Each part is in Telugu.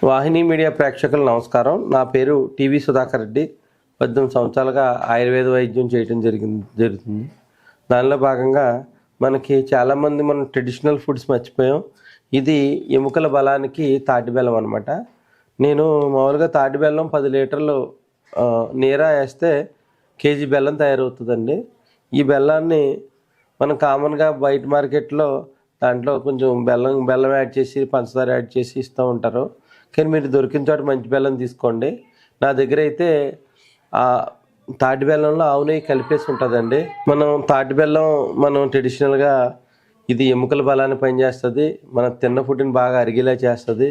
వాహిని మీడియా ప్రేక్షకులు నమస్కారం. నా పేరు టీవీ సుధాకర్ రెడ్డి. 18 సంవత్సరాలుగా ఆయుర్వేద వైద్యం చేయడం జరుగుతుంది. దానిలో భాగంగా మనకి చాలామంది మనం ట్రెడిషనల్ ఫుడ్స్ మర్చిపోయాం. ఇది ఎముకల బలానికి తాటి బెల్లం అనమాట. నేను మామూలుగా తాటి బెల్లం 10 లీటర్లు నీరా వేస్తే కేజీ బెల్లం తయారవుతుందండి. ఈ బెల్లాన్ని మనం కామన్గా బయట మార్కెట్లో దాంట్లో కొంచెం బెల్లం యాడ్ చేసి పంచదార యాడ్ చేసి ఇస్తూ ఉంటారు. కానీ మీరు దొరికిన చోట మంచి బెల్లం తీసుకోండి. నా దగ్గర అయితే తాటి బెల్లంలో ఆవు నెయ్యి కలిపేసి ఉంటుందండి. తాటి బెల్లం ట్రెడిషనల్గా ఇది ఎముకల బలాన్ని పనిచేస్తుంది. మనం తిన్న ఫుడ్ని బాగా అరిగేలా చేస్తుంది.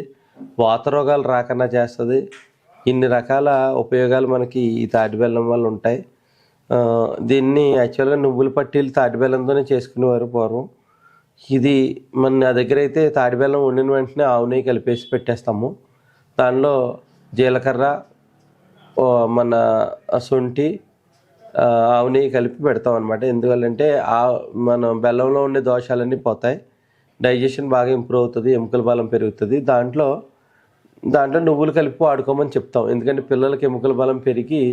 వాత రోగాలు రాకుండా చేస్తుంది. ఇన్ని రకాల ఉపయోగాలు మనకి ఈ తాటి బెల్లం వల్ల ఉంటాయి. దీన్ని యాక్చువల్గా నువ్వుల పట్టీలు తాటి బెల్లంతోనే చేసుకునేవారు పూర్వం. ఇది నా దగ్గర అయితే తాటి బెల్లం వండిన వెంటనే ఆవు నెయ్యి కలిపేసి పెట్టేస్తాము. దానిలో జీలకర్ర, మన శొంఠి, ఆవు నెయ్యి కలిపి పెడతాం అనమాట. ఎందువల్లంటే మన బెల్లంలో ఉండే దోషాలన్నీ పోతాయి, డైజెషన్ బాగా ఇంప్రూవ్ అవుతుంది, ఎముకల బలం పెరుగుతుంది. దాంట్లో నువ్వులు కలిపి వాడుకోమని చెప్తాం. ఎందుకంటే పిల్లలకి ఎముకల బలం పెరిగి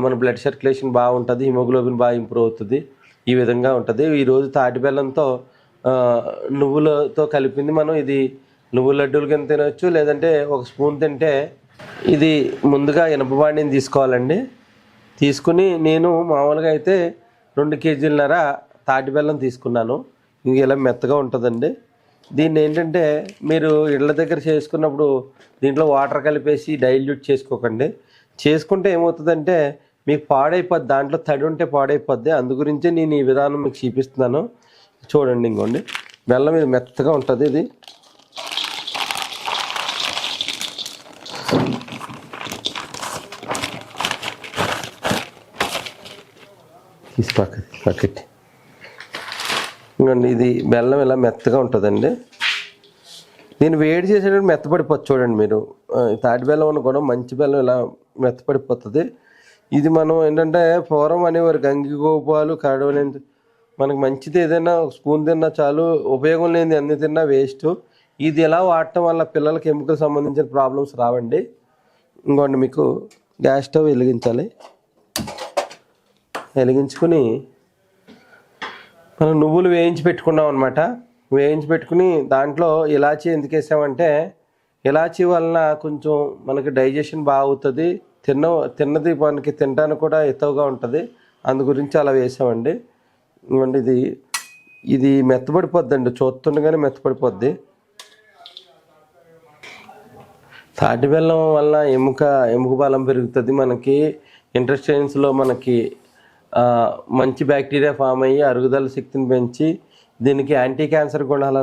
మన బ్లడ్ సర్క్యులేషన్ బాగుంటుంది, హిమోగ్లోబిన్ బాగా ఇంప్రూవ్ అవుతుంది. ఈ విధంగా ఉంటుంది. ఈరోజు తాటి బెల్లంతో నువ్వులతో కలిపింది ఇది నువ్వుల లడ్డూల కింద తినవచ్చు, లేదంటే ఒక స్పూన్ తింటే. ఇది ముందుగా ఇనపబాండిని తీసుకోవాలండి. తీసుకుని నేను మామూలుగా అయితే 2 కేజీలన్నర తాటి బెల్లం తీసుకున్నాను. ఇంక ఇలా మెత్తగా ఉంటుందండి. దీన్ని ఏంటంటే మీరు ఇళ్ళ దగ్గర చేసుకున్నప్పుడు దీంట్లో వాటర్ కలిపేసి డైల్యూట్ చేసుకోకండి. చేసుకుంటే ఏమవుతుందంటే మీకు పాడైపోద్ది, దాంట్లో తడి ఉంటే పాడైపోద్ది. అందుగురించే నేను ఈ విధానం మీకు చూపిస్తున్నాను. చూడండి, ఇంకోండి బెల్లం ఇది మెత్తగా ఉంటుంది. ఇది తీసి పక్కటి ఇంకోండి, ఇది బెల్లం ఇలా మెత్తగా ఉంటుందండి. దీన్ని వేడి చేసేటప్పుడు మెత్తపడిపోతుంది. చూడండి మీరు, తాటి బెల్లం ఉన్న కూడా మంచి బెల్లం ఇలా మెత్తపడిపోతుంది. ఇది మనం ఏంటంటే పూర్వం అనేవారు గంగిగోపాలు కరడవలేని, మనకు మంచిది ఏదైనా ఒక స్పూన్ తిన్నా చాలు, ఉపయోగం లేనిది అన్ని తిన్నా వేస్ట్. ఇది ఎలా వాడటం వల్ల పిల్లలకి ఎముకలు సంబంధించిన ప్రాబ్లమ్స్ రావండి. ఇంకోండి, మీకు గ్యాస్ స్టవ్ వెలిగించాలి. వెలిగించుకుని మనం నువ్వులు వేయించి పెట్టుకున్నాం అనమాట. వేయించి పెట్టుకుని దాంట్లో ఇలాచీ ఎందుకు వేసామంటే ఇలాచీ వలన కొంచెం మనకి డైజెషన్ బాగా అవుతుంది, తిన్నది మనకి తినడానికి కూడా ఎత్తవుగా ఉంటుంది. అందు గురించి అలా వేసామండి. ఇవ్వండి, ఇది మెత్తపడిపోద్దండి, చూస్తుండగానే మెత్తపడిపోద్ది. తాటి బెల్లం వల్ల ఎముక బలం పెరుగుతుంది. మనకి ఇంటెస్టైన్స్లో మనకి మంచి బ్యాక్టీరియా ఫామ్ అయ్యి అరుగుదల శక్తిని పెంచి దీనికి యాంటీ క్యాన్సర్ గుణాలు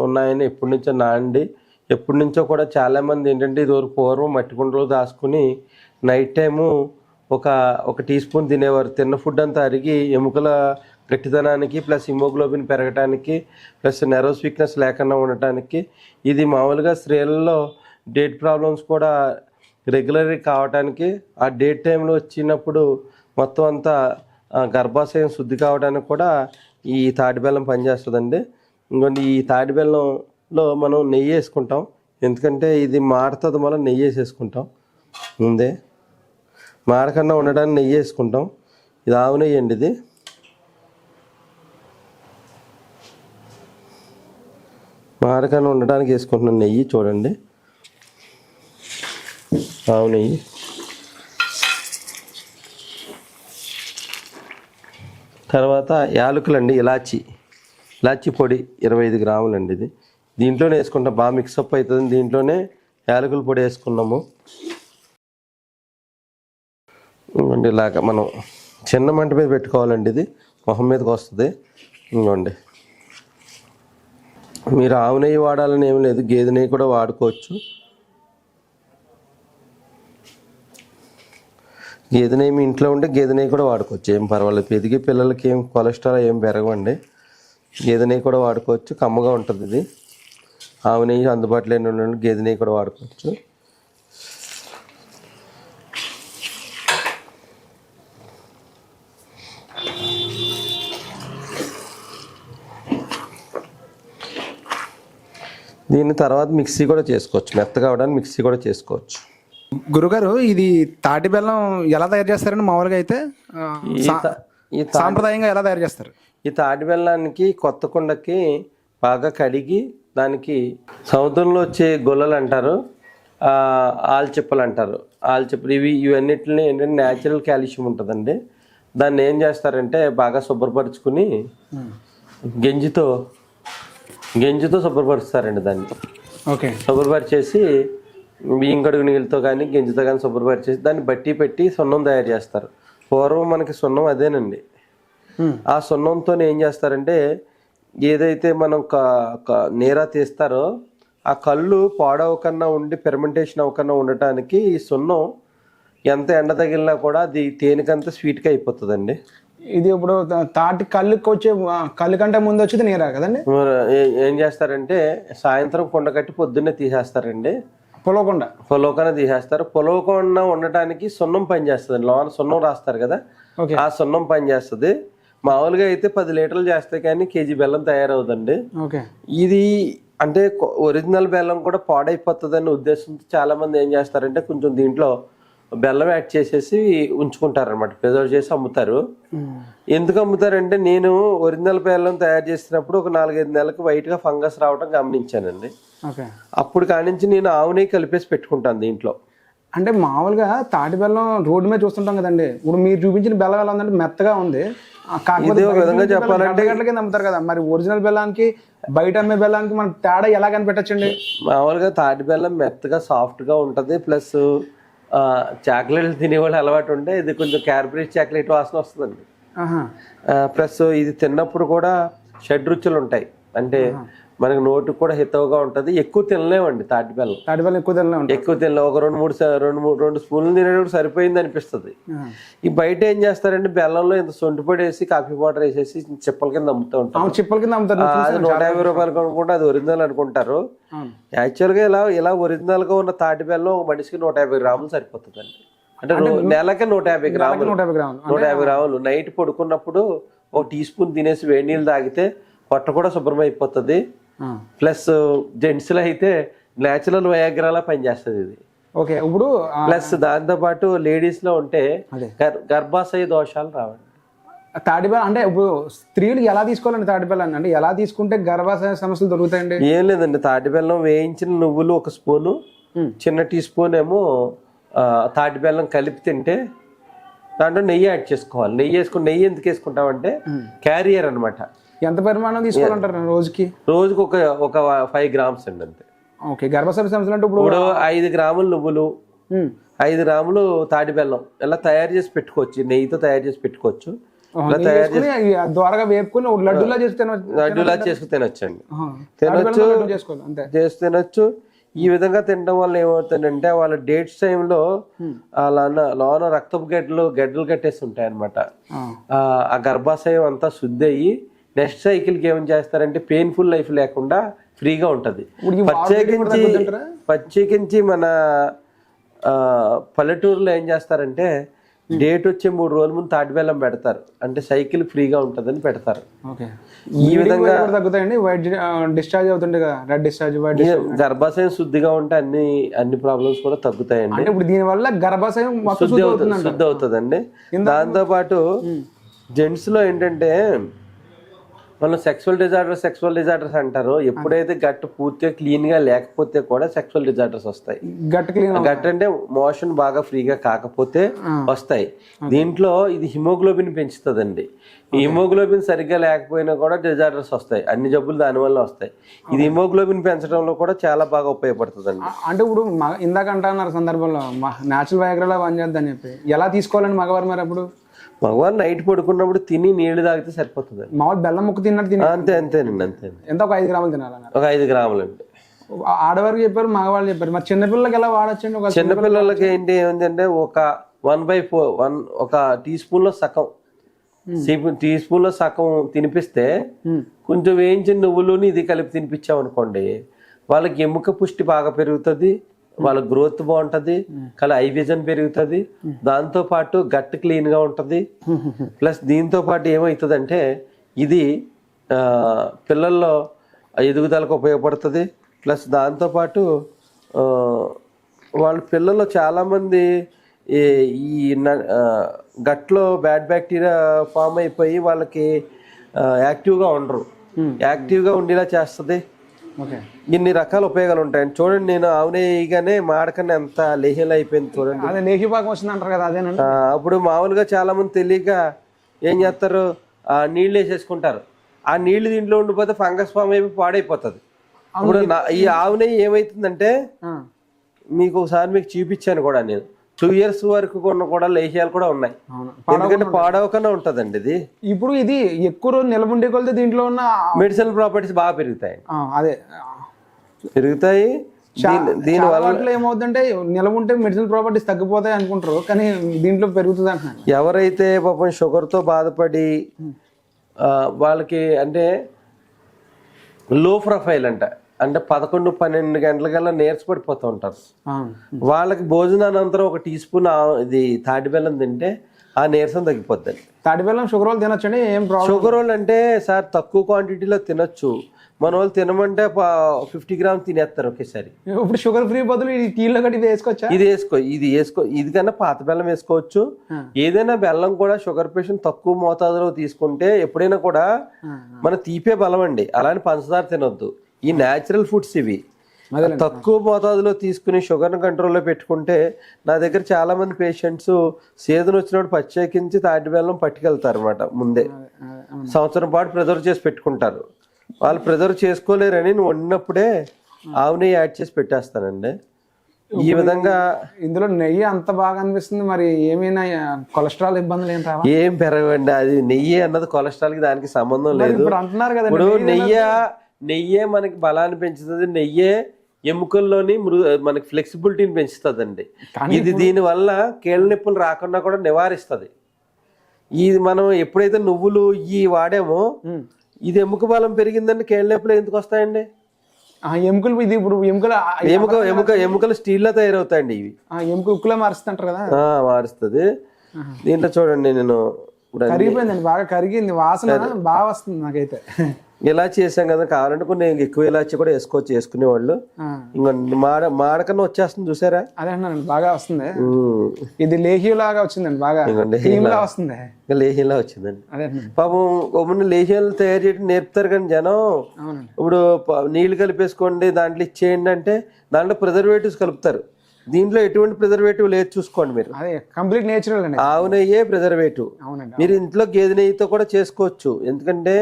ఉన్నాయని ఎప్పటి నుంచో కూడా చాలామంది ఏంటంటే ఇదివరకు పూర్వం మట్టి కుండలో దాచుకుని నైట్ టైము ఒక టీ స్పూన్ తినేవారు. తిన్న ఫుడ్ అంతా అరిగి ఎముకల గట్టిదనానికి, ప్లస్ హిమోగ్లోబిన్ పెరగడానికి, ప్లస్ నెర్వస్ వీక్నెస్ లేకుండా ఉండటానికి. ఇది మామూలుగా స్త్రీలలో డేట్ ప్రాబ్లమ్స్ కూడా రెగ్యులర్గా కావడానికి, ఆ డేట్ టైంలో వచ్చినప్పుడు మొత్తం అంతా గర్భాశయం శుద్ధి కావడానికి కూడా ఈ తాటి బెల్లం పనిచేస్తుందండి. ఇంకోటి, ఈ తాటి బెల్లంలో మనం నెయ్యి వేసుకుంటాం. ఎందుకంటే ఇది మాడుతుంది, మనం నెయ్యి వేసేసుకుంటాం. ముందే మాడకుండా ఉండడానికి నెయ్యి వేసుకుంటాం. ఇది ఆవు నెయ్యి అండి. ఇది మాడకుండా ఉండడానికి వేసుకుంటున్నాం నెయ్యి. చూడండి, ఆవు నెయ్యి. తర్వాత యాలకులండి, ఇలాచీ పొడి 25 గ్రాములండి. ఇది దీంట్లోనే వేసుకుంటాం, బాగా మిక్సప్ అవుతుంది. దీంట్లోనే యాలకుల పొడి వేసుకున్నాము. ఇంకోండి, ఇలాగ మనం చిన్న మంట మీద పెట్టుకోవాలండి. ఇది మొహం మీదకి వస్తుంది. ఇంకోండి, మీరు ఆవు నెయ్యి వాడాలని ఏం లేదు, గేదె నెయ్యి కూడా వాడుకోవచ్చు. గేదె నెయ్యి మీ ఇంట్లో ఉంటే గేదె నెయ్యి కూడా వాడుకోవచ్చు, ఏం పర్వాలేదు. ఎదిగే పిల్లలకి ఏం కొలెస్ట్రాల్ ఏం పెరగవండి. గేదె నెయ్యి కూడా వాడుకోవచ్చు, కమ్మగా ఉంటుంది. ఇది ఆవు నెయ్యి అందుబాటులో ఉండండి, గేదె నెయ్యి కూడా వాడుకోవచ్చు. దీని తర్వాత మిక్సీ కూడా చేసుకోవచ్చు, మెత్తగా అవడానికి మిక్సీ కూడా చేసుకోవచ్చు. గురుగారు, ఇది తాటి బెల్లం ఎలా తయారు చేస్తారండి మామూలుగా అయితే? సాంప్రదాయంగా ఎలా తయారు చేస్తారు? ఈ తాటి బెల్లానికి కొత్త కుండకి బాగా కడిగి దానికి సముద్రంలో వచ్చే గొల్లలు అంటారు, ఆల్చిప్పలు అంటారు. ఆల్చిప్పలు ఇవన్నిటిని ఏంటంటే న్యాచురల్ కాల్షియం ఉంటుందండి. దాన్ని ఏం చేస్తారంటే బాగా శుభ్రపరుచుకుని గంజితో శుభ్రపరుస్తారండి. దాన్ని ఓకే శుభ్రపరిచేసి బియ్యం కడుగు నీళ్ళతో కానీ గంజితో కానీ శుభ్రపరిచేసి దాన్ని బట్టి పెట్టి సున్నం తయారు చేస్తారు. పూర్వం మనకి సున్నం అదేనండి. ఆ సున్నంతో ఏం చేస్తారంటే ఏదైతే మనం నీరా తీస్తారో ఆ కళ్ళు పాడవకన్నా ఉండి ఫెర్మెంటేషన్ అవ్వకన్నా ఉండటానికి ఈ సున్నం ఎంత ఎండ తగిలినా కూడా అది తేనెకంతా స్వీట్గా అయిపోతుందండి. ఇది ఇప్పుడు తాటి కళ్ళు కంటే ముందు వచ్చేది నీరా కదండి. ఏం చేస్తారంటే సాయంత్రం కుండ కట్టి పొద్దున్నే తీసేస్తారండి. పొలవకుండా తీసేస్తారు. పొలవకుండా ఉండటానికి సున్నం పని చేస్తుంది. లోన సున్నం రాస్తారు కదా, ఆ సున్నం పని చేస్తుంది. మామూలుగా అయితే 10 లీటర్లు చేస్తే కానీ కేజీ బెల్లం తయారవుదండి. ఇది అంటే ఒరిజినల్ బెల్లం కూడా పాడైపోతుంది అనే ఉద్దేశంతో చాలా మంది ఏం చేస్తారంటే కొంచెం దీంట్లో బెల్లం యాడ్ చేసేసి ఉంచుకుంటారనమాట, ప్రిజర్వ్ చేసి అమ్ముతారు. ఎందుకు అమ్ముతారంటే నేను ఒరిజినల్ బెల్లం తయారు చేసినప్పుడు ఒక 4-5 నెలలకు వైట్గా ఫంగస్ రావడం గమనించానండి. అప్పుడు కానించి నేను ఆవు నెయ్యి కలిపేసి పెట్టుకుంటాను దీంట్లో. అంటే మామూలుగా తాటి బెల్లం రోడ్డు మీద చూస్తుంటాం కదండి, ఇప్పుడు మీరు చూపించిన బెల్లం ఎలా ఉందంటే మెత్తగా ఉంది. ఇదే ఒక విధంగా చెప్పాలంటే గంటల కింద అమ్ముతారు కదా, మరి ఒరిజినల్ బెల్లానికి బయట అమ్మే బెల్లానికి మనకు తేడా ఎలా కనిపెట్టచ్చండి? మామూలుగా తాటి బెల్లం మెత్తగా సాఫ్ట్గా ఉంటుంది. ప్లస్ చాక్లెట్లు తినేవాళ్ళు అలవాటు ఉంటే ఇది కొంచెం క్యాడ్బరీ చాక్లెట్ వాసన వస్తుందండి. ప్లస్ ఇది తిన్నప్పుడు కూడా షడ్రుచులు ఉంటాయి. అంటే మనకి నోటికి కూడా హితవుగా ఉంటుంది. ఎక్కువ తినలేమండి తాటి బెల్లం ఎక్కువ తినలేము. ఒక 2 స్పూన్లు తినేటప్పుడు సరిపోయింది అనిపిస్తుంది. ఈ బయట ఏం చేస్తారంటే బెల్లంలో ఇంత సొంటి పొడి వేసి కాఫీ పౌడర్ వేసేసి చిప్పల కింద అమ్ముతూ ఉంటారు. అది 150 రూపాయలు అనుకుంటే అది ఒరిజినల్ అనుకుంటారు. యాక్చువల్గా ఇలా ఒరిజినల్ గా ఉన్న తాటి బెల్లం ఒక మనిషికి 150 గ్రాములు సరిపోతుందండి. అంటే నెలకి 150 గ్రాములు. నైట్ పడుకున్నప్పుడు 1 టీ స్పూన్ తినేసి వేడి నీళ్ళు తాగితే పొట్ట కూడా శుభ్రమైపోతుంది. ప్లస్ జెంట్స్ లో అయితే నేచురల్ వయాగ్రాలా పనిచేస్తుంది ఇది. ఓకే, ఇప్పుడు ప్లస్ దాంతో పాటు లేడీస్ లో ఉంటే గర్భాశయ దోషాలు రావండి. తాటి బెల్లం అంటే ఇప్పుడు స్త్రీలు ఎలా తీసుకోవాలండి తాటి బెల్లాన్ని? అంటే ఎలా తీసుకుంటే గర్భాశయ సమస్యలు దొరుకుతాయండి? ఏం లేదండి, తాటి బెల్లం వేయించిన నువ్వులు 1 స్పూను, చిన్న టీ స్పూన్ ఏమో తాటి బెల్లం కలిపి తింటే దాంట్లో నెయ్యి యాడ్ చేసుకోవాలి. నెయ్యి ఎందుకు వేసుకుంటామంటే క్యారియర్ అనమాట. ఎంత పరిమాణం తీసుకోవాలంటారు రోజుకి? రోజుకి ఒక 5 గ్రామ్స్ అండి అంతే. ఓకే, గర్భాశయ సమస్యలు అంటే ఇప్పుడు 5 గ్రాములు నువ్వులు, 5 గ్రాములు తాటి బెల్లం ఇలా తయారు చేసి పెట్టుకోవచ్చు. నెయ్యితో తయారు చేసి పెట్టుకోవచ్చు. ద్వారగా వేపుకుని లడ్డూలా చేసుకుని తినొచ్చండి. తినొచ్చు. ఈ విధంగా తినడం వల్ల ఏమవుతుందంటే వాళ్ళ డేట్స్ టైంలో లోన రక్తపు గడ్డలు కట్టేసి ఉంటాయి అనమాట. ఆ గర్భాశయం అంతా శుద్ధి అయ్యి నెక్స్ట్ సైకిల్కి ఏం చేస్తారంటే పెయిన్ఫుల్ లైఫ్ లేకుండా ఫ్రీగా ఉంటుంది. ప్రత్యేకించి మన పల్లెటూరులో ఏం చేస్తారంటే డేట్ వచ్చే 3 రోజుల ముందు తాటి బెల్లం పెడతారు. అంటే సైకిల్ ఫ్రీగా ఉంటుందని పెడతారు. ఈ విధంగా తగ్గుతాయండి. వైట్ డిశ్చార్జ్ అవుతుండే కదా, రెడ్ డిశ్చార్జ్, గర్భాశయం శుద్ధిగా ఉంటే అన్ని ప్రాబ్లమ్స్ కూడా తగ్గుతాయండి. అంటే ఇప్పుడు దీని వల్ల గర్భాశయం శుద్ధి అవుతుందండి. దాంతో పాటు జెంట్స్ లో ఏంటంటే మనం సెక్సువల్ డిజార్డర్స్ అంటారు. ఎప్పుడైతే గట్టు పూర్తిగా క్లీన్ గా లేకపోతే కూడా సెక్సువల్ డిజార్డర్స్ వస్తాయి. గట్ అంటే మోషన్ బాగా ఫ్రీగా కాకపోతే వస్తాయి. దీంట్లో ఇది హిమోగ్లోబిన్ పెంచుతుందండి. ఈ హిమోగ్లోబిన్ సరిగ్గా లేకపోయినా కూడా డిజార్డర్స్ వస్తాయి. అన్ని జబ్బులు దానివల్ల వస్తాయి. ఇది హిమోగ్లోబిన్ పెంచడంలో కూడా చాలా బాగా ఉపయోగపడుతుందండి. అంటే ఇప్పుడు ఇందాక అంటున్నారు సందర్భంలో న్యాచురల్ వయాగ్రాలా పనిచేద్దని చెప్పి ఎలా తీసుకోవాలండి మగవారు? మరి అప్పుడు మగవారు నైట్ పడుకున్నప్పుడు తిని నీళ్లు తాగితే సరిపోతుంది. మామూలు బెల్లం ముక్క తిన్నట్టు అంతేనండి. ఎంత ఒక 5 గ్రాములు తినాలన్నారు? ఒక 5 గ్రాములు అండి. ఆడవారికి చెప్పారు, మగవాళ్ళు చెప్పారు. మరి చిన్నపిల్లలకి ఎలా వాడచ్చండి? చిన్నపిల్లలకి ఏంటంటే ఒక 1/4 ఒక టీ స్పూన్ లో సగం తినిపిస్తే కొంచెం వేయించిన నువ్వులుని ఇది కలిపి తినిపించాం అనుకోండి, వాళ్ళకి ఎముక పుష్టి బాగా పెరుగుతుంది, వాళ్ళ గ్రోత్ బాగుంటది, ఐ విజన్ పెరుగుతుంది. దాంతో పాటు గట్ క్లీన్ గా ఉంటది. ప్లస్ దీంతో పాటు ఏమవుతుందంటే ఇది పిల్లల్లో ఎదుగుదలకు ఉపయోగపడుతుంది. ప్లస్ దాంతోపాటు ఆ, వాళ్ళ పిల్లలు చాలామంది ఈ ఈ గట్లో బ్యాడ్ బ్యాక్టీరియా ఫామ్ అయిపోయి వాళ్ళకి యాక్టివ్గా ఉండరు. యాక్టివ్గా ఉండేలా చేస్తుంది. ఓకే. ఇన్ని రకాల ఉపయోగాలు ఉంటాయండి. చూడండి, నేను ఆవునేయగానే మాడకన్నా ఎంత లేహ్యంలో అయిపోయింది చూడండి. అదే లేహి భాగం వచ్చింది అంటారు కదా, అదేనండి. అప్పుడు మామూలుగా చాలా మంది తెలియక ఏం చేస్తారు, నీళ్ళు వేసేసుకుంటారు. ఆ నీళ్లు దీంట్లో ఉండిపోతే ఫంగస్ ఫామ్ అయిపోయి పాడైపోతుంది. ఇప్పుడు ఈ ఆవు నెయ్యి ఏమవుతుందంటే, మీకు ఒకసారి మీకు చూపించాను కూడా నేను, 2 years వరకు కూడా లేహ్యాలు కూడా ఉన్నాయి. ఎందుకంటే పాడవకనే ఉంటుందండి ఇది. ఇప్పుడు ఇది ఎక్కువ రోజు నిలబుండే కొలితే దీంట్లో ఉన్న మెడిసినల్ ప్రాపర్టీస్ బాగా పెరుగుతాయి. అదే పెరుగుతాయి. దీనివల్ల ఏమవుతుందంటే నిలబుంటే మెడిసినల్ ప్రాపర్టీస్ తగ్గిపోతాయి అనుకుంటారు, కానీ దీంట్లో పెరుగుతుంది అంటున్నాను. ఎవరైతే పాపం షుగర్తో బాధపడి వాళ్ళకి అంటే లో ప్రొఫైల్ అంటే 11-12 గంటలకల్లా నీరసపడిపోతూ ఉంటారు. వాళ్ళకి భోజనానంతరం 1 టీ స్పూన్ ఇది తాటి బెల్లం తింటే ఆ నీరసం తగ్గిపోద్ది. తాటి బెల్లం షుగర్ వాళ్ళు తినొచ్చండి, ఏం ప్రాబ్లం? షుగర్ వాళ్ళు అంటే సార్ తక్కువ క్వాంటిటీలో తినొచ్చు. మన వాళ్ళు తినమంటే 50 grams తినేస్తారు ఒకేసారి. ఇప్పుడు షుగర్ ఫ్రీ బదులు ఈ టీలో కట్టి వేసుకోవచ్చా? ఇది వేసుకో ఇది కన్నా పాత బెల్లం వేసుకోవచ్చు. ఏదైనా బెల్లం కూడా షుగర్ పేషెంట్ తక్కువ మోతాదులో తీసుకుంటే ఎప్పుడైనా కూడా మన తీపే బలం అండి. అలానే పంచదార తినొద్దు. ఈ న్యాచురల్ ఫుడ్స్ ఇవి తక్కువ మోతాదులో తీసుకుని షుగర్ని కంట్రోల్లో పెట్టుకుంటే, నా దగ్గర చాలా మంది పేషెంట్స్ సీజన్ వచ్చినప్పుడు ప్రత్యేకించి తాటి బెల్లం పట్టుకెళ్తారు అనమాట. ముందే సంవత్సరం పాటు ప్రిజర్వ్ చేసి పెట్టుకుంటారు. వాళ్ళు ప్రిజర్వ్ చేసుకోలేరని నువ్వు వండినప్పుడే ఆవు నెయ్యి యాడ్ చేసి పెట్టేస్తానండి. ఈ విధంగా ఇందులో నెయ్యి అంత బాగా అనిపిస్తుంది. మరి ఏమైనా కొలెస్ట్రాల్ ఇబ్బందులు ఏం రావా? ఏం పెరగండి. అది నెయ్యి అన్నది కొలెస్ట్రాల్కి దానికి సంబంధం లేదు. ఇప్పుడు అంటున్నారు కదా, ఇప్పుడు నెయ్యే మనకి బలాన్ని పెంచుతుంది. నెయ్యే ఎముకల్లోని మనకి ఫ్లెక్సిబిలిటీని పెంచుతుందండి. ఇది దీనివల్ల కీళ్ళ నొప్పులు రాకుండా కూడా నివారిస్తుంది. ఇది మనం ఎప్పుడైతే నువ్వులు వాడామో ఇది ఎముక బలం పెరిగిందండి. కీళ్ళ నొప్పులు ఎందుకు వస్తాయండి? ఎముకలు ఇది ఇప్పుడు ఎముకలు స్టీల్ లో తయారవుతాయండి. ఇవి ఎముక ఉక్కులో మారుస్తుంటారు కదా, మారుస్తుంది. దీంట్లో చూడండి, నేను కరిగిపోయిందండి, బాగా కరిగింది, వాసన బాగా వస్తుంది నాకైతే. ఇలా చేసాం కదా, కావాలంటే కొన్ని ఎక్కువ ఇలాచి కూడా వేసుకునేవాళ్ళు. ఇంకా మాడకన్నా వచ్చేస్తుంది చూసారా? అదే అన్నానండి, బాగా వస్తుంది. ఇది లేహ్యలాగా వచ్చిందండి, బాగా వస్తుంది. లేహ్యంలా వచ్చిందండి. పాపం లేహ్యాలు తయారు చేయడం నేర్పుతారు కానీ జనం. ఇప్పుడు నీళ్లు కలిపేసుకోండి, దాంట్లో ఇచ్చేయండి అంటే దాంట్లో ప్రిజర్వేటివ్స్ కలుపుతారు. దీంట్లో ఎటువంటి ప్రిజర్వేటివ్ లేదు, చూసుకోండి మీరు. అదే కంప్లీట్ నేచురల్ అండి. ఆవు నెయ్యే ప్రిజర్వేటివ్. మీరు ఇంట్లో గేదె నెయ్యితో కూడా చేసుకోవచ్చు. ఎందుకంటే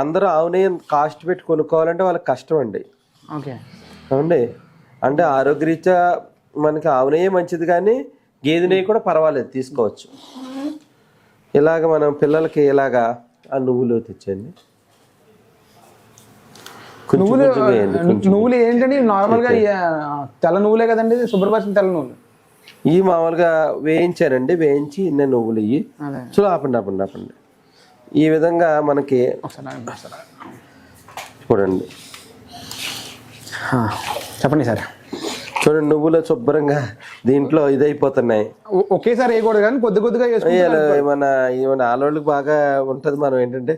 అందరూ ఆవు నెయ్యి కాస్ట్ పెట్టి కొనుక్కోవాలంటే వాళ్ళకి కష్టం అండి. ఓకే అవునండి. అంటే ఆరోగ్యరీత్యా మనకి ఆవు నెయ్యి మంచిది, కానీ గేదె నెయ్యి కూడా పర్వాలేదు, తీసుకోవచ్చు. ఇలాగ మనం పిల్లలకి ఇలాగా ఆ నువ్వులు తెచ్చండి. నువ్వులు ఏంటండి? నార్మల్ గా తెల్ల నువ్వులే కదండి, శుభ్రపరిచిన తెల్ల నువ్వులు. ఈ మామూలుగా వేయించారండి, వేయించి నువ్వులు ఇవి ఆపండి. ఈ విధంగా మనకి చూడండి, చెప్పండి సార్. చూడండి, నువ్వులు శుభ్రంగా దీంట్లో ఇదైపోతున్నాయి. ఒకేసారి వేయకూడదు కానీ కొద్దిగా మన ఆలోళ్ళకి బాగా ఉంటది. మనం ఏంటంటే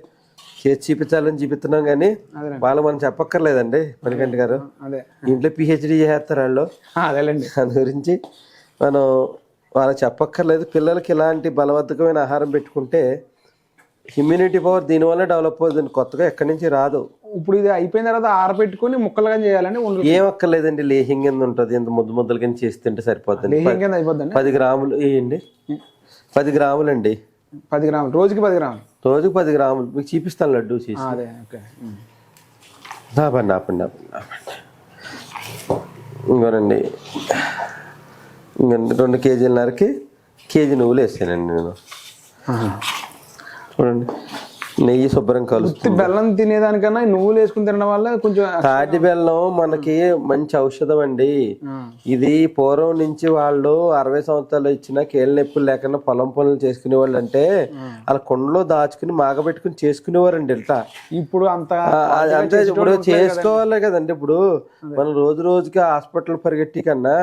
చేసి చూపించాలని కానీ వాళ్ళు మనం చెప్పక్కర్లేదండి. మణికంఠ గారు ఇంట్లో పిహెచ్డి చేస్తారు వాళ్ళు. అదేలేండి, దాని గురించి మనం వాళ్ళకి చెప్పక్కర్లేదు. పిల్లలకి ఇలాంటి బలవర్ధకమైన ఆహారం పెట్టుకుంటే ఇమ్యూనిటీ పవర్ దీనివల్ల డెవలప్ అవుతుంది, కొత్తగా ఎక్కడి నుంచి రాదు. ఇప్పుడు ఇది అయిపోయిన తర్వాత ఆరబెట్టుకుని ముక్కలుగా చేయాలని ఏం అక్కర్లేదండి. లేహింగ్ కింద ఉంటుంది, ఇంత ముద్దలు కింద చేస్తుంటే సరిపోతుంది. 10 గ్రాములు వేయండి. 10 గ్రాములు అండి. 10 గ్రాములు రోజుకి 10 గ్రాములు. రోజుకి 10 గ్రాములు మీకు చూపిస్తాను లడ్డు చేసి. ఆపండి. ఇంకోనండి, ఇంకొండి 2 కేజీలన్నరకి కేజీ నువ్వులు వేసానండి నేను. చూడండి, నెయ్యి శుభ్రం కలుస్తుంది. బెల్లం తినేదానికన్నా నువ్వులు వేసుకుని తినడం వల్ల కొంచెం. తాటి బెల్లం మనకి మంచి ఔషధం అండి. ఇది పూర్వం నుంచి వాళ్ళు 60 సంవత్సరాలు ఇచ్చిన కీళ్ళ నొప్పులు లేకుండా పొలం పనులు చేసుకునే వాళ్ళు అంటే అలా కుండలో దాచుకుని మాగబెట్టుకుని చేసుకునేవారండి. ఇట్లా ఇప్పుడు అంత అంటే ఇప్పుడు చేసుకోవాలి కదండి. ఇప్పుడు మనం రోజుకి హాస్పిటల్ పరిగెట్టి కన్నా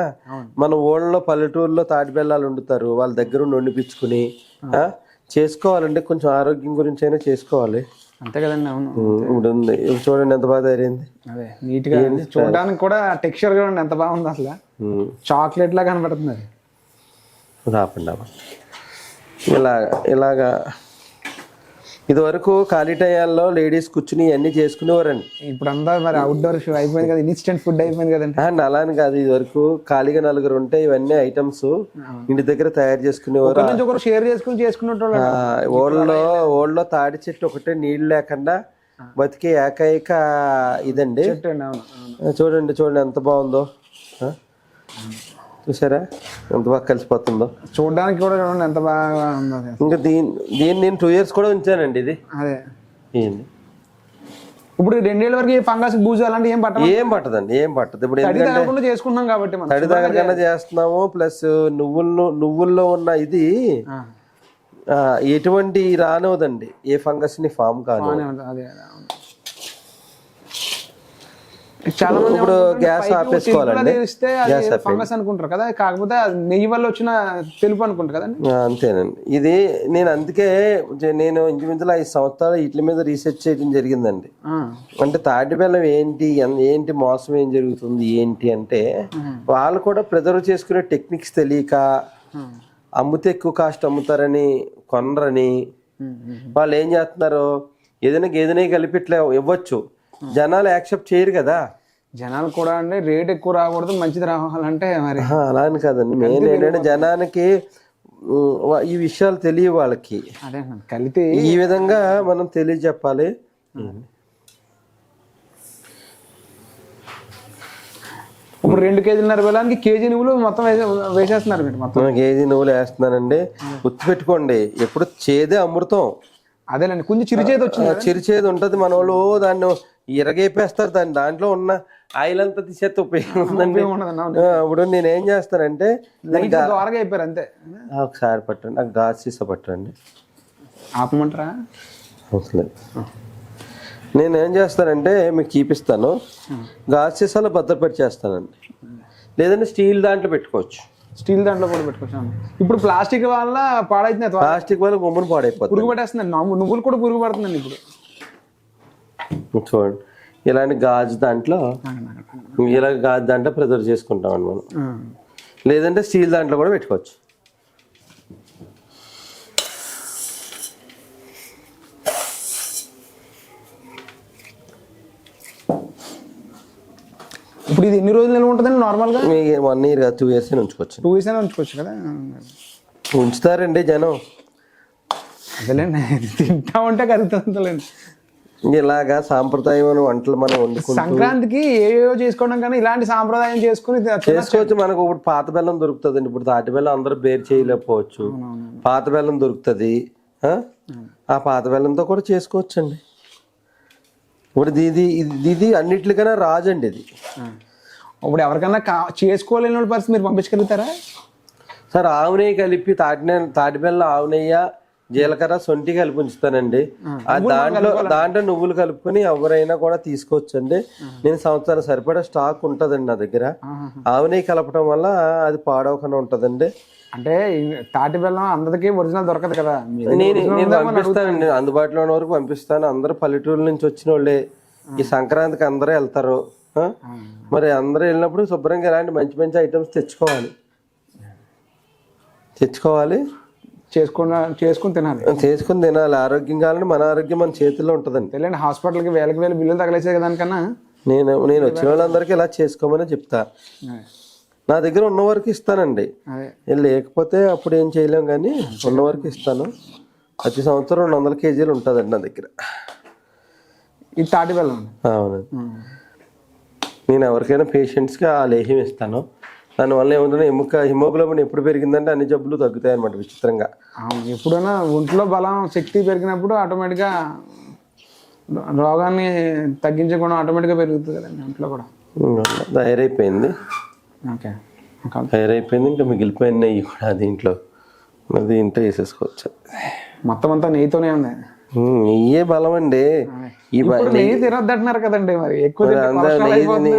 మన ఊళ్ళో పల్లెటూరులో తాటి బెల్లాలు వండుతారు, వాళ్ళ దగ్గర వండిపించుకుని చేసుకోవాలంటే కొంచెం ఆరోగ్యం గురించి అయినా చేసుకోవాలి. అంతే కదండి. అవును, ఇప్పుడు ఉంది. ఇప్పుడు చూడండి ఎంత బాగా తయారైంది. అదే నీట్ గా చూడడానికి కూడా టెక్స్చర్ చూడండి ఎంత బాగుంది, అసలు చాక్లెట్ లా కనబడుతుంది అది. రాపండి ఇలాగా ఇది వరకు ఖాళీ టయాల్లో లేడీస్ కూర్చుని ఇవన్నీ చేసుకునేవారండి. ఇప్పుడు అంతా మరి అవుట్డోర్ షో అయిపోయింది కదా, ఇన్స్టెంట్ ఫుడ్ అయిపోయింది కదండి. అలా అని కాదు, ఇది వరకు ఖాళీగా నలుగురు ఉంటే ఇవన్నీ ఐటమ్స్ ఇంటి దగ్గర తయారు చేసుకునేవారు. ఒకరు షేర్ చేసుకునేటోళ్ళు. ఓళ్ళలో తాడి చెట్టు ఒకటే నీళ్ళు లేకుండా బతికే ఏకైక ఇదండి. చూడండి ఎంత బాగుందో, చూసారా ఎంత బాగా కలిసిపోతుందో. చూడడానికి కూడా చూడండి ఎంత బాగా ఉందో. ఇంకా దీన్ని నేను 2 years కూడా ఉంచానండి. ఇది అదే ఏంది ఇప్పుడు 2 ఏళ్ళ వరకు ఫంగస్ బూజు అలాంటి ఏం పట్టదు. ఏం పట్టదు. ఇప్పుడు ఎందుకంటే చేసుకుంటున్నాం కాబట్టి తడి తగలకుండా చేస్తున్నాము. ప్లస్ నువ్వుల్లో ఉన్న ఇది ఎటువంటి రానివ్వదండి, ఏ ఫంగస్ ని ఫామ్ కాదు. చాలా మంది ఇప్పుడు గ్యాస్ ఆపేసుకోవాలండి, ఫంగస్ అనుకుంటారు కదా, కాకపోతే నెయ్యి వల్ల వచ్చిన తెలుపు అనుకుంటారు కదండి. అంతేనండి. ఇది నేను అందుకే నేను ఇంచుమించులో 5 సంవత్సరాలు వీటి మీద రీసెర్చ్ చేయడం జరిగిందండి. అంటే తాటి బెల్లం ఏంటి మోసం ఏం జరుగుతుంది ఏంటి అంటే, వాళ్ళు కూడా ప్రిజర్వ్ చేసుకునే టెక్నిక్స్ తెలియక అమ్మితే ఎక్కువ కాస్ట్ అమ్ముతారని కొనరని వాళ్ళు ఏం చేస్తున్నారు, ఏదైనా గేదెనే కలిపి ఇట్లా ఇవ్వచ్చు, జనాలు యాక్సెప్ట్ చేయరు కదా. జనాలు కూడా అంటే రేట్ ఎక్కువ రాకూడదు, మంచిది రావాలంటే మరి అలా అని కాదండి. మెయిన్ ఏంటంటే జనానికి ఈ విషయాలు తెలియ వాళ్ళకి అదే కలిపి ఈ విధంగా మనం తెలియజెప్పాలి. ఇప్పుడు 2 కేజీలన్నర బెల్లానికి కేజీ నువ్వులు మొత్తం వేసేస్తున్నారు మీరు. మొత్తం కేజీ నువ్వులు వేస్తున్నానండి. గుర్తు పెట్టుకోండి, ఎప్పుడు చేదే అమృతం. అదేనండి, కొంచెం చిరుచేది వచ్చింది. చిరుచేది ఉంటది. మన వాళ్ళు దాన్ని ఇరగైపేస్తారు, దాంట్లో ఉన్న ఆయిల్ అంతా తీసేస్తే ఉపయోగం ఉందండి. ఇప్పుడు నేను ఏం చేస్తానంటే అయిపోయారు అంతే. ఒకసారి పట్టండి, నాకు గాజు సీసా పట్టండి. ఆపమంటారా? అసలు నేను ఏం చేస్తానంటే మీకు చూపిస్తాను. గాజు సీసాలో భద్రపడి చేస్తానండి, లేదంటే స్టీల్ దాంట్లో పెట్టుకోవచ్చు. స్టీల్ దాంట్లో కూడా పెట్టుకోవచ్చు. ఇప్పుడు ప్లాస్టిక్ వల్ల పాడైతుంది, ప్లాస్టిక్ వల్ల గుమ్మను పాడైపోతుంది, పురుగు పట్టేస్తుందండి. నువ్వులు కూడా పురుగు పడుతుందండి ఇప్పుడు. చూడండి ఇలాంటి గాజు దాంట్లో ప్రిజర్వ్ చేసుకుంటామండి మనం, లేదంటే స్టీల్ దాంట్లో కూడా పెట్టుకోవచ్చు. ఇప్పుడు ఇది ఎన్ని రోజులు నిల్వ ఉంటుందండి నార్మల్గా? 1 year కాదు, 2 years ఉంచుకోవచ్చు. 2 years ఉంచుకోవచ్చు కదా. ఉంచుతారండి జనం. అదేలేండి, తింటా ఉంటే కరుగుతుందండి. ఇలాగా సాంప్రదాయమైన వంటలు మనం వండుకుంటాం. సంక్రాంతికి ఏవో చేసుకోవడం కానీ ఇలాంటి సాంప్రదాయం చేసుకోవచ్చు. మనకు ఇప్పుడు పాత బెల్లం దొరుకుతుంది. ఇప్పుడు తాటి బెల్లం అందరూ బేర్ చేయలేకపోవచ్చు, పాత బెల్లం దొరుకుతుంది. ఆ పాత బెల్లంతో కూడా చేసుకోవచ్చు అండి. ఇప్పుడు ఇది అన్నిట్లకైనా రాజండి ఇది. ఇప్పుడు ఎవరికైనా చేసుకోలేని పరిస్థితి మీరు పంపించగలుగుతారా సార్? ఆవు నెయ్యి కలిపి తాటి బెల్లం, ఆవు నెయ్యి, జీలకర్ర, సొంటి కలిపి ఉంచుతానండి. దాంట్లో నువ్వులు కలుపుకొని ఎవరైనా కూడా తీసుకోవచ్చండి. నేను సంవత్సరాలు సరిపడా స్టాక్ ఉంటుందండి నా దగ్గర. ఆవు నెయ్యి కలపడం వల్ల అది పాడవకుండా ఉంటుందండి. అంటే తాటి బెల్లం అందరికీ ఒరిజినల్ దొరకదు కదా. నేను పంపిస్తానండి, అందుబాటులో ఉన్న వరకు పంపిస్తాను. అందరూ పల్లెటూరు నుంచి వచ్చిన వాళ్ళే. ఈ సంక్రాంతికి అందరూ వెళ్తారు. మరి అందరూ వెళ్ళినప్పుడు శుభ్రంగా ఇలాంటి మంచి మంచి ఐటమ్స్ తెచ్చుకోవాలి. చేసుకుని తినాలి. ఆరోగ్యం కావాలంటే మన ఆరోగ్యం మన చేతుల్లో ఉంటుందండి. తెలియండి, హాస్పిటల్కి వేలకు బిల్లులు తగలేసే దానికన్నా నేను వచ్చిన వాళ్ళందరికీ ఇలా చేసుకోమని చెప్తా. నా దగ్గర ఉన్న వరకు ఇస్తానండి, లేకపోతే అప్పుడు ఏం చేయలేం. కానీ ఉన్న వరకు ఇస్తాను. ప్రతి సంవత్సరం 200 kgs ఉంటుందండి నా దగ్గర ఈ తాటి బెల్లం. అవునండి, నేను ఎవరికైనా పేషెంట్స్కి ఆ లేహ్యం ఇస్తాను. దానివల్ల ఏముందంటే హిమోగ్లోబిన్ ఎప్పుడు పెరిగిందంటే అన్ని జబ్బులు తగ్గుతాయి అనమాట విచిత్రంగా. ఎప్పుడైనా ఒంట్లో బలం శక్తి పెరిగినప్పుడు ఆటోమేటిక్గా రోగాన్ని తగ్గించే గుణం ఆటోమేటిక్గా పెరుగుతుంది కదండి ఒంట్లో కూడా. తయారైపోయింది. ఇంకా మిగిలిపోయిన నెయ్యి కూడా దీంట్లో వేసేసుకోవచ్చు. మొత్తం అంతా నెయ్యితోనే ఉంది. నెయ్యే బలం అండి. నెయ్యి తినొద్దు అంటున్నారు కదండి, మరి ఎక్కువ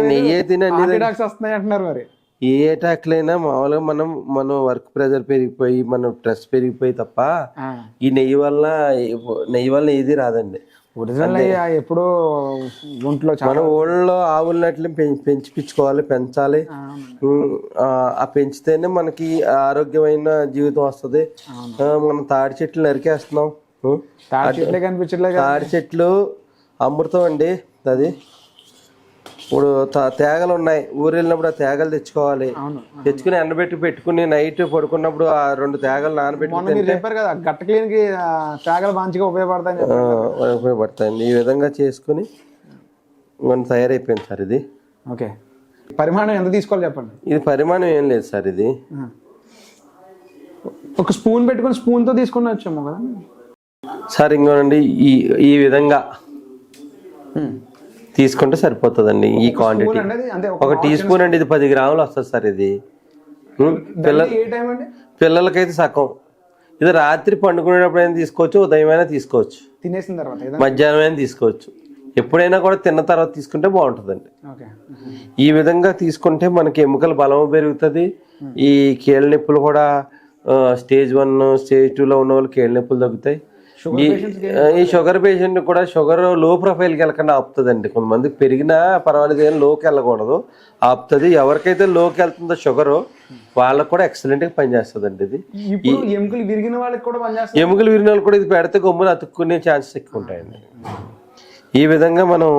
నెయ్యే తినండి వస్తున్నాయి అంటున్నారు. మరి ఏ అటాక్లైనా మామూలుగా మనం వర్క్ ప్రెజర్ పెరిగిపోయి మన స్ట్రెస్ పెరిగిపోయి తప్ప ఈ నెయ్యి వల్ల ఏది రాదండి. ఒరిజినల్ ఎప్పుడో ఒంట్లో చాలా మన ఊళ్ళో ఆవులనట్లు పెంచిపించుకోవాలి, పెంచాలి. ఆ పెంచితేనే మనకి ఆరోగ్యమైన జీవితం వస్తుంది. మనం తాడి చెట్లు నరికేస్తున్నాం. తాడి చెట్లే కనిపించట్లేదు. తాడి చెట్లు అమృతం అండి. అది ఇప్పుడు తేగలు ఉన్నాయి, ఊరు వెళ్ళినప్పుడు ఆ తేగలు తెచ్చుకోవాలి. తెచ్చుకుని ఎండబెట్టి పెట్టుకుని నైట్ పడుకున్నప్పుడు ఆ 2 తేగలు నానబెట్టి మీరు చెప్పారు కదా గట్ట క్లీన్ కి తేగలు మంచిగా ఉపయోగపడతాయండి. ఈ విధంగా చేసుకుని మనం తయారైపోయింది సార్. ఇది ఓకే, పరిమాణం ఎంత తీసుకోవాలి చెప్పండి. ఇది పరిమాణం ఏం లేదు సార్. ఇది ఒక స్పూన్ పెట్టుకుని స్పూన్ తో తీసుకుని వచ్చాము కదా సార్. ఇంకోనండి ఈ విధంగా తీసుకుంటే సరిపోతుందండి. ఈ క్వాంటిటీ ఒక టీ స్పూన్ అండి. ఇది 10 గ్రాములు వస్తుంది సార్. ఇది పిల్లలకైతే సగం. ఇది రాత్రి పండుకునేటప్పుడు అయినా తీసుకోవచ్చు, ఉదయం అయినా తీసుకోవచ్చు, తినేసిన తర్వాత మధ్యాహ్నం అయినా తీసుకోవచ్చు. ఎప్పుడైనా కూడా తిన్న తర్వాత తీసుకుంటే బాగుంటుందండి. ఈ విధంగా తీసుకుంటే మనకి ఎముకల బలం పెరుగుతుంది. ఈ కీళ్ళ నొప్పులు కూడా స్టేజ్ 1 స్టేజ్ 2లో ఉన్న వాళ్ళు కీళ్ళ నొప్పులు తగ్గుతాయి. ఈ షుగర్ పేషెంట్ కూడా షుగర్ లో ప్రొఫైల్కి వెళ్ళకుండా ఆపుతుందండి. కొంతమందికి పెరిగినా పర్వాలేదు కానీ లోకి వెళ్ళకూడదు, ఆపుతుంది. ఎవరికైతే లోకి వెళ్తుందో షుగర్ వాళ్ళకు కూడా ఎక్సలెంట్ గా పనిచేస్తుంది అండి. ఇది ఎముకలు విరిగిన వాళ్ళకి కూడా పనిచేస్తుంది. ఎముకలు విరిగిన వాళ్ళు కూడా ఇది పెడితే గమ్మున అతుక్కునే ఛాన్సెస్ ఎక్కువ ఉంటాయండి. ఈ విధంగా మనం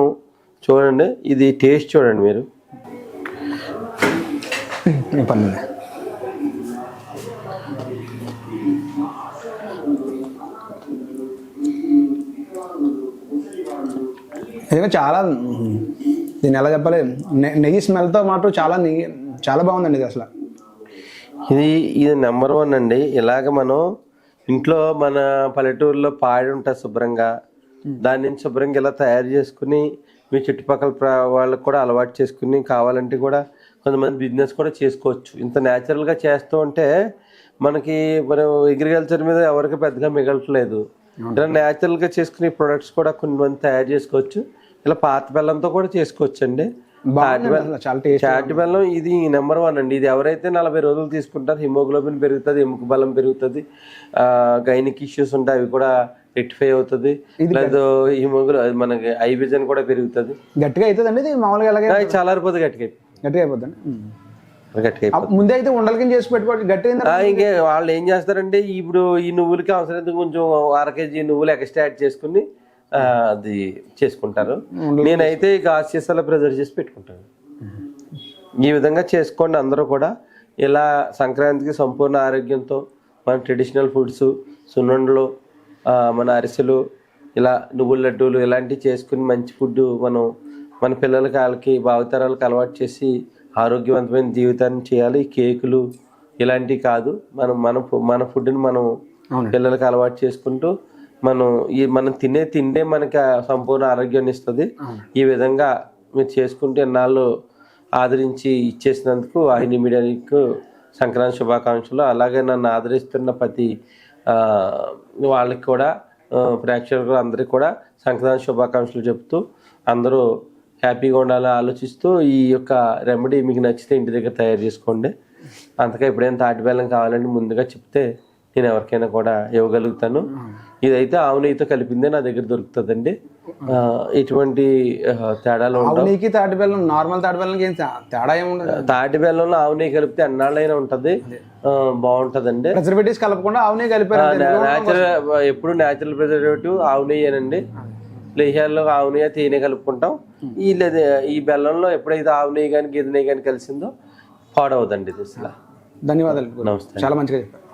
చూడండి, ఇది టేస్ట్ చూడండి మీరు. చాలా దీన్ని ఎలా చెప్పాలి, నెయ్యి స్మెల్తో మాత్రం చాలా బాగుందండి ఇది. అసలు ఇది నెంబర్ 1 అండి. ఇలాగ మనం ఇంట్లో మన పల్లెటూరులో పాడి ఉంటుంది శుభ్రంగా, దాని నుంచి శుభ్రంగా ఇలా తయారు చేసుకుని మీ చుట్టుపక్కల వాళ్ళకి కూడా అలవాటు చేసుకుని కావాలంటే కూడా కొంతమంది బిజినెస్ కూడా చేసుకోవచ్చు. ఇంత న్యాచురల్గా చేస్తూ ఉంటే మనకి మనం అగ్రికల్చర్ మీద ఎవరికి పెద్దగా మిగలట్లేదు. ఇలా న్యాచురల్గా చేసుకునే ప్రొడక్ట్స్ కూడా కొంతమంది తయారు చేసుకోవచ్చు. ఇలా పాత బెల్లంతో కూడా చేసుకోవచ్చు అండి. చాటి బెల్లం ఇది నెంబర్ 1 అండి. ఇది ఎవరైతే 40 రోజులు తీసుకుంటారో హిమోగ్లోబిన్ పెరుగుతుంది, ఎముక బలం పెరుగుతుంది, గైనిక్ ఇష్యూస్ ఉంటాయి అవి కూడా రెక్టిఫై అవుతుంది. లేదు హిమోగ్లోబిన్ మనకి ఐ విజన్ కూడా పెరుగుతుంది. గట్టిగా అవుతుంది అండి మామూలుగా చల్లారిపోతుంది, గట్టిగా అయిపోతుంది. గట్టిగా ముందే అయితే ఉండలకి చేసి పెట్టుకోవాలి గట్టిగా. ఇంకే వాళ్ళు ఏం చేస్తారంటే ఇప్పుడు ఈ నువ్వులకి అవసరం కొంచెం 1/2 కేజీ నువ్వులు ఎక్స్ట్రా యాడ్ చేసుకుని అది చేసుకుంటారు. నేనైతే గాజు సీసాలో ప్రిజర్వ్ చేసి పెట్టుకుంటాను. ఈ విధంగా చేసుకోండి అందరూ కూడా. ఇలా సంక్రాంతికి సంపూర్ణ ఆరోగ్యంతో మన ట్రెడిషనల్ ఫుడ్స్, సున్నుండలు, మన అరిసెలు, ఇలా నువ్వుల లడ్డూలు ఇలాంటివి చేసుకుని మంచి ఫుడ్ మనం మన పిల్లలకి వాళ్ళకి భావితరాలకు అలవాటు చేసి ఆరోగ్యవంతమైన జీవితాన్ని చేయాలి. కేకులు ఇలాంటివి కాదు, మన ఫుడ్ని మనం పిల్లలకి అలవాటు చేసుకుంటూ మనం తినే తిండే మనకి సంపూర్ణ ఆరోగ్యాన్ని ఇస్తుంది. ఈ విధంగా మీరు చేసుకుంటే ఎన్నాళ్ళు ఆదరించి ఇచ్చేసినందుకు వాహిని మీడియాకు సంక్రాంతి శుభాకాంక్షలు. అలాగే నన్ను ఆదరిస్తున్న ప్రతి వాళ్ళకి కూడా ప్రేక్షకులు అందరికీ కూడా సంక్రాంతి శుభాకాంక్షలు చెప్తూ అందరూ హ్యాపీగా ఉండాలని ఆలోచిస్తూ ఈ యొక్క రెమెడీ మీకు నచ్చితే ఇంటి దగ్గర తయారు చేసుకోండి. అంతగా ఎప్పుడైనా తాటి బెల్లం కావాలంటే ముందుగా చెప్తే నేను ఎవరికైనా కూడా ఇవ్వగలుగుతాను. ఇదైతే ఆవు నెయ్యితో కలిపిందే నా దగ్గర దొరుకుతుందండి. ఎటువంటి తేడాలు ఉండవు. తాటి బెల్లం నార్మల్ తాటి బెల్లం తేడా ఏముండదు. తాటి బెల్లంలో ఆవు నెయ్యి కలిపితే అన్నాళ్ళైనా ఉంటది, బాగుంటదండి. ప్రిజర్వేటివ్స్ కలపకుండా ఆవు నెయ్యి కలిపారు. ఎప్పుడు న్యాచురల్ ప్రిజర్వేటివ్ ఆవు నెయ్యేనండి. లేహ్యాల్లో ఆవు నెయ్యి తేనె కలుపుకుంటాం. ఈ బెల్లంలో ఎప్పుడైతే ఆవు నెయ్యి కానీ గేదె నెయ్యి కానీ కలిసిందో పాడవద్దండి ఇది అసలు. ధన్యవాదాలు, నమస్తే. చాలా మంచిగా చెప్పారు.